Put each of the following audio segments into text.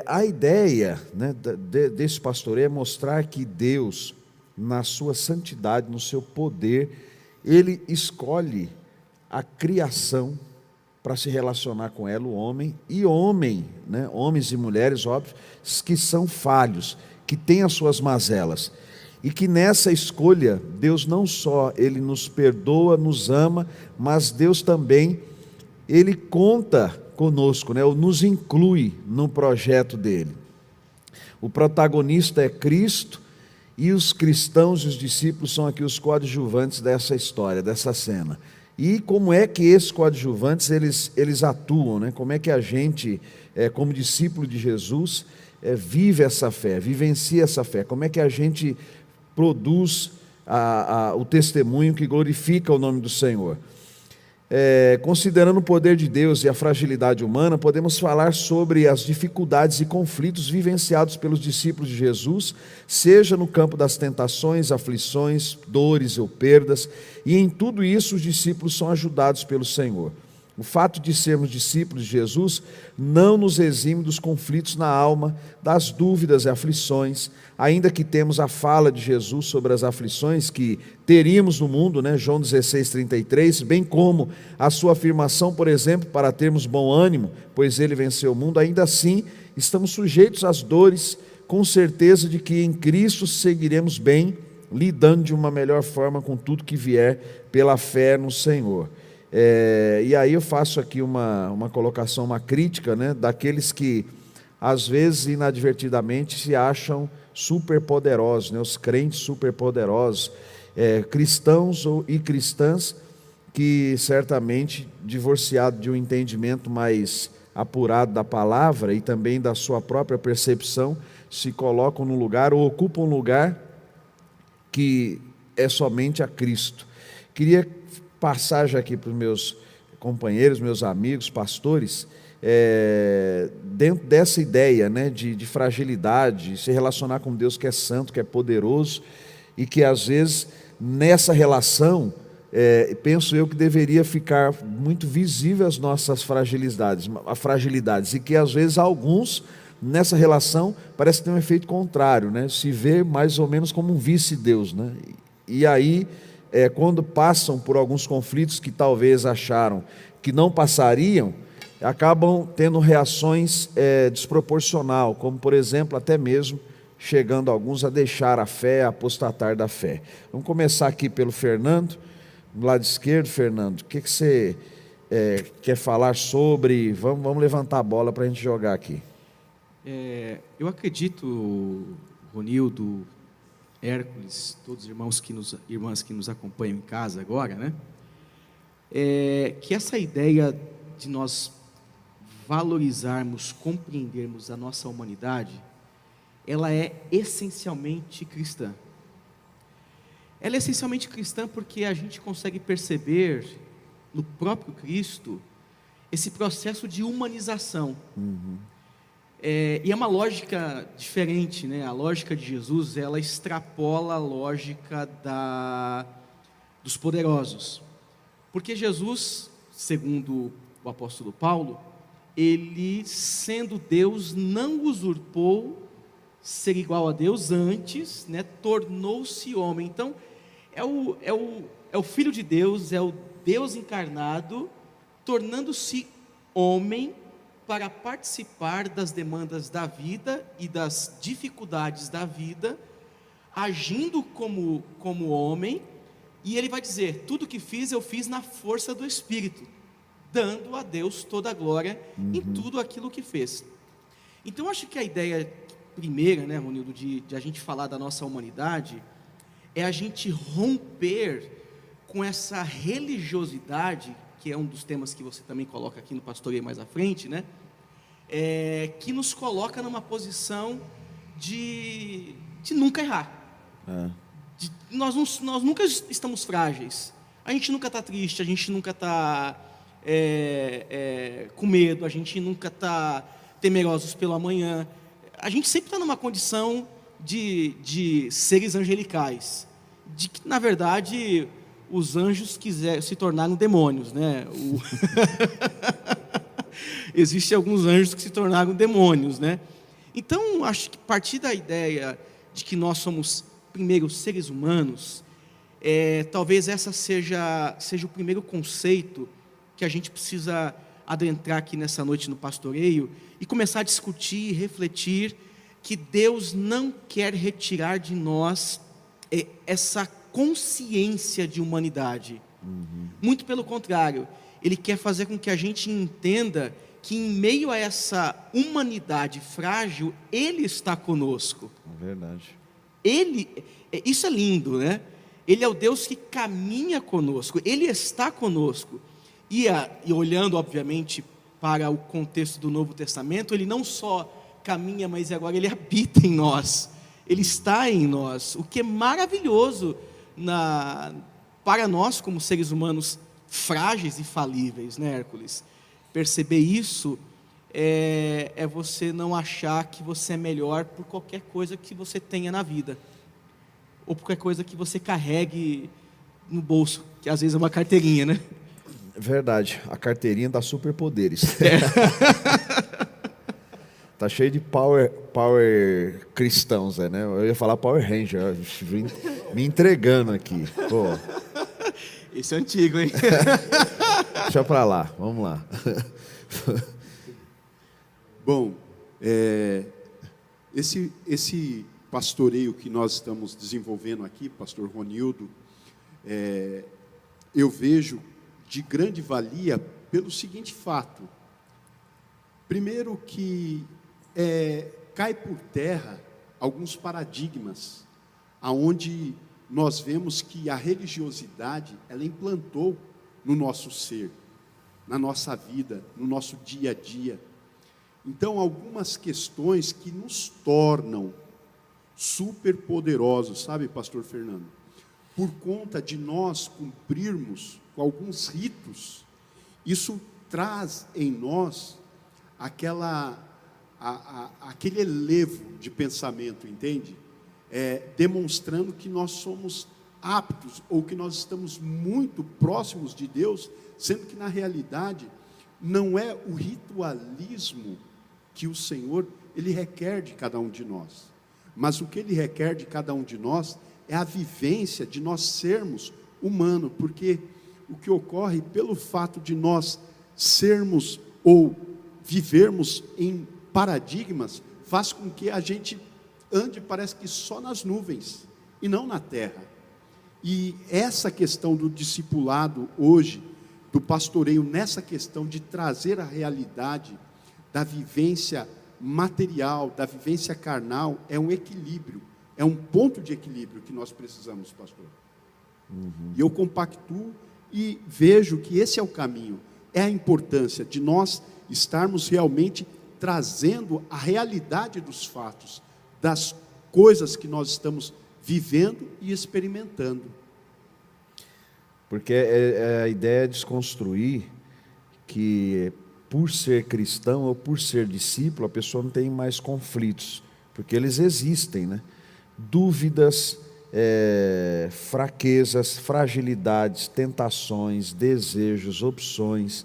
A ideia, né, desse pastoreio é mostrar que Deus, na sua santidade, no seu poder, Ele escolhe a criação para se relacionar com ela, o homem, né, homens e mulheres, óbvio, que são falhos, que têm as suas mazelas, e que nessa escolha, Deus não só Ele nos perdoa, nos ama, mas Deus também, Ele conta conosco, né, ou nos inclui no projeto dele. O protagonista é Cristo, e os cristãos e os discípulos são aqui os coadjuvantes dessa história, dessa cena. E como é que esses coadjuvantes eles atuam, né? Como é que a gente, como discípulo de Jesus, vive essa fé, vivencia essa fé? Como é que a gente produz o testemunho que glorifica o nome do Senhor? Considerando o poder de Deus e a fragilidade humana, podemos falar sobre as dificuldades e conflitos vivenciados pelos discípulos de Jesus, seja no campo das tentações, aflições, dores ou perdas, e em tudo isso os discípulos são ajudados pelo Senhor. O fato de sermos discípulos de Jesus não nos exime dos conflitos na alma, das dúvidas e aflições, ainda que temos a fala de Jesus sobre as aflições que teríamos no mundo, né? João 16:33, bem como a sua afirmação, por exemplo, para termos bom ânimo, pois ele venceu o mundo, ainda assim estamos sujeitos às dores, com certeza de que em Cristo seguiremos bem, lidando de uma melhor forma com tudo que vier pela fé no Senhor. E aí eu faço aqui uma colocação, uma crítica, né, daqueles que às vezes inadvertidamente se acham superpoderosos, né, os crentes superpoderosos, cristãos e cristãs que certamente, divorciado de um entendimento mais apurado da palavra e também da sua própria percepção, se colocam no lugar ou ocupam um lugar que é somente a Cristo. Queria passar já aqui para os meus companheiros, meus amigos, pastores, dentro dessa ideia, né, de fragilidade, se relacionar com Deus que é santo, que é poderoso, e que às vezes nessa relação, penso eu que deveria ficar muito visível as nossas fragilidades, e que às vezes alguns nessa relação parece ter um efeito contrário, né, se vê mais ou menos como um vice-deus, né, e aí quando passam por alguns conflitos que talvez acharam que não passariam, acabam tendo reações desproporcional, como por exemplo, até mesmo chegando alguns a deixar a fé, a apostatar da fé. Vamos começar aqui pelo Fernando, do lado esquerdo. Fernando, o que você quer falar sobre? Vamos levantar a bola para a gente jogar aqui. Eu acredito, Ronildo, Hércules, todos os irmãs que nos acompanham em casa agora, né? Que essa ideia de nós valorizarmos, compreendermos a nossa humanidade, ela é essencialmente cristã. Ela é essencialmente cristã porque a gente consegue perceber no próprio Cristo esse processo de humanização. E é uma lógica diferente, né? A lógica de Jesus, ela extrapola a lógica dos poderosos. Porque Jesus, segundo o apóstolo Paulo, ele, sendo Deus, não usurpou ser igual a Deus, antes, né, tornou-se homem. Então, é o Filho de Deus, é o Deus encarnado, tornando-se homem, para participar das demandas da vida e das dificuldades da vida, agindo como homem, e ele vai dizer: tudo que fiz, eu fiz na força do Espírito, dando a Deus toda a glória em tudo aquilo que fez. Então, acho que a ideia primeira, né, Ronildo, de a gente falar da nossa humanidade, é a gente romper com essa religiosidade, que é um dos temas que você também coloca aqui no pastoreio mais à frente, né? Que nos coloca numa posição de nunca errar. Nós nunca estamos frágeis. A gente nunca está triste, a gente nunca está com medo, a gente nunca está temerosos pelo amanhã. A gente sempre está numa condição de seres angelicais, de que, na verdade, os anjos se tornaram demônios, né? Existem alguns anjos que se tornaram demônios, né? Então, acho que partir da ideia de que nós somos, primeiro, seres humanos, talvez essa seja o primeiro conceito que a gente precisa adentrar aqui nessa noite no pastoreio e começar a discutir e refletir que Deus não quer retirar de nós essa consciência de humanidade. Muito pelo contrário, Ele quer fazer com que a gente entenda que em meio a essa humanidade frágil, Ele está conosco. É verdade. Isso é lindo, né? Ele é o Deus que caminha conosco, Ele está conosco. E olhando, obviamente, para o contexto do Novo Testamento, Ele não só caminha, mas agora Ele habita em nós, Ele está em nós, o que é maravilhoso para nós como seres humanos frágeis e falíveis, né, Hércules? Perceber isso é você não achar que você é melhor por qualquer coisa que você tenha na vida, ou por qualquer coisa que você carregue no bolso, que às vezes é uma carteirinha, né? Verdade, a carteirinha dá superpoderes. Tá cheio de power cristãos, né? Eu ia falar Power Ranger, me entregando aqui. Pô. Esse é antigo, hein? Deixa pra lá, vamos lá. Bom, esse pastoreio que nós estamos desenvolvendo aqui, pastor Ronildo, eu vejo de grande valia pelo seguinte fato. Primeiro que cai por terra alguns paradigmas, aonde nós vemos que a religiosidade, ela implantou no nosso ser, na nossa vida, no nosso dia a dia. Então, algumas questões que nos tornam super poderosos, sabe, pastor Fernando? Por conta de nós cumprirmos com alguns ritos, isso traz em nós aquele elevo de pensamento, entende? Demonstrando que nós somos aptos, ou que nós estamos muito próximos de Deus, sendo que na realidade não é o ritualismo que o Senhor Ele requer de cada um de nós, mas o que Ele requer de cada um de nós é a vivência de nós sermos humanos, porque o que ocorre pelo fato de nós sermos ou vivermos em paradigmas, faz com que a gente ande, parece que só nas nuvens, e não na terra. E essa questão do discipulado hoje, do pastoreio, nessa questão de trazer a realidade da vivência material, da vivência carnal, é um equilíbrio, é um ponto de equilíbrio que nós precisamos, pastor. E eu compactuo e vejo que esse é o caminho, é a importância de nós estarmos realmente trazendo a realidade dos fatos, das coisas que nós estamos vivendo e experimentando. Porque a ideia é desconstruir que por ser cristão ou por ser discípulo, a pessoa não tem mais conflitos, porque eles existem, né? Dúvidas, fraquezas, fragilidades, tentações, desejos, opções,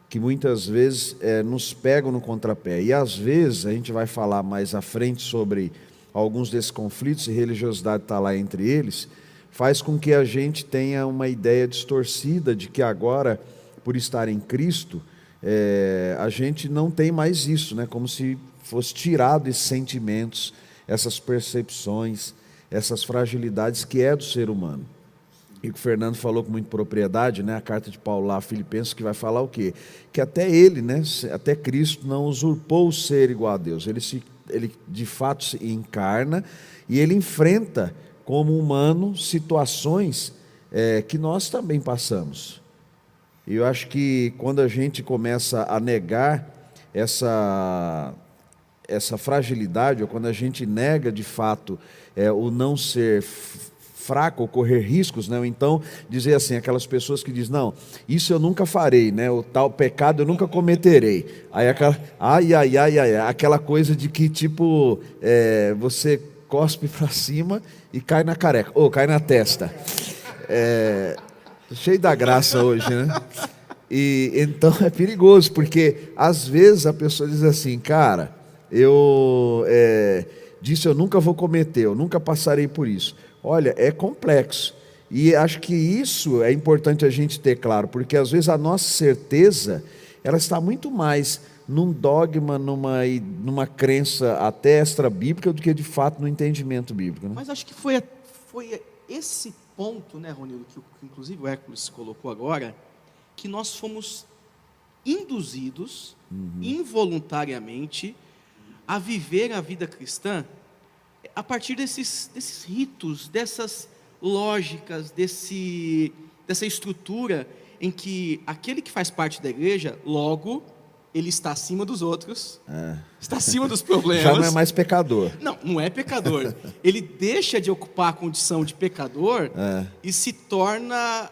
que muitas vezes nos pegam no contrapé. E às vezes, a gente vai falar mais à frente sobre alguns desses conflitos, e religiosidade está lá entre eles, faz com que a gente tenha uma ideia distorcida de que agora, por estar em Cristo, a gente não tem mais isso, né? Como se fosse tirado esses sentimentos, essas percepções, essas fragilidades que é do ser humano. E o Fernando falou com muita propriedade, né? A carta de Paulo lá a Filipenses, que vai falar o quê? Que até ele, né? Até Cristo não usurpou o ser igual a Deus. Ele de fato se encarna e ele enfrenta como humano situações que nós também passamos. E eu acho que quando a gente começa a negar essa fragilidade, ou quando a gente nega de fato o não ser fraco, ou correr riscos, né? Ou então dizer assim, aquelas pessoas que dizem, não, isso eu nunca farei, né? O tal pecado eu nunca cometerei. Aí aquela coisa de que tipo, você cospe para cima e cai na careca, ou cai na testa. Cheio da graça hoje, né? E então é perigoso, porque às vezes a pessoa diz assim, cara, disso eu nunca vou cometer, eu nunca passarei por isso. Olha, é complexo. E acho que isso é importante a gente ter claro, porque às vezes a nossa certeza, ela está muito mais num dogma, numa crença até extra-bíblica, do que de fato no entendimento bíblico, né? Mas acho que foi esse ponto, né, Ronildo, que inclusive o Hércules colocou agora, que nós fomos induzidos involuntariamente a viver a vida cristã a partir desses ritos, dessas lógicas, dessa estrutura em que aquele que faz parte da igreja, logo, ele está acima dos outros, está acima dos problemas. Já não é mais pecador. Não é pecador. Ele deixa de ocupar a condição de pecador e se torna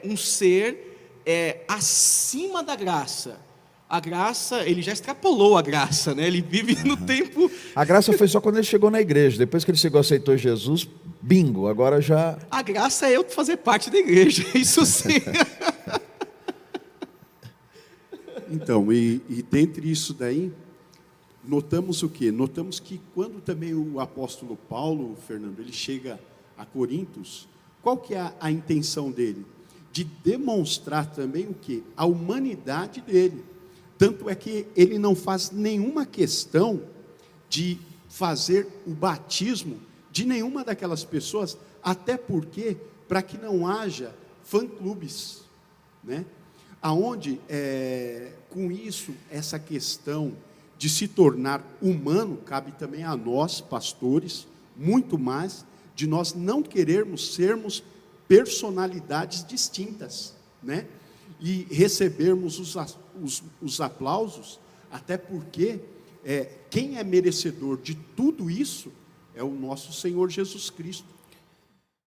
um ser acima da graça. A graça, ele já extrapolou a graça, né? Ele vive no tempo... A graça foi só quando ele chegou na igreja. Depois que ele chegou, aceitou Jesus, bingo, agora já... A graça é eu fazer parte da igreja, isso sim. Então, e dentre isso daí, notamos o quê? Notamos que quando também o apóstolo Paulo, Fernando, ele chega a Corintos, qual que é a intenção dele? De demonstrar também o quê? A humanidade dele. Tanto é que ele não faz nenhuma questão de fazer o batismo de nenhuma daquelas pessoas, até porque, para que não haja fã-clubes, né? Aonde, com isso, essa questão de se tornar humano, cabe também a nós, pastores, muito mais, de nós não querermos sermos personalidades distintas, né? E recebermos os aplausos, até porque quem é merecedor de tudo isso é o nosso Senhor Jesus Cristo.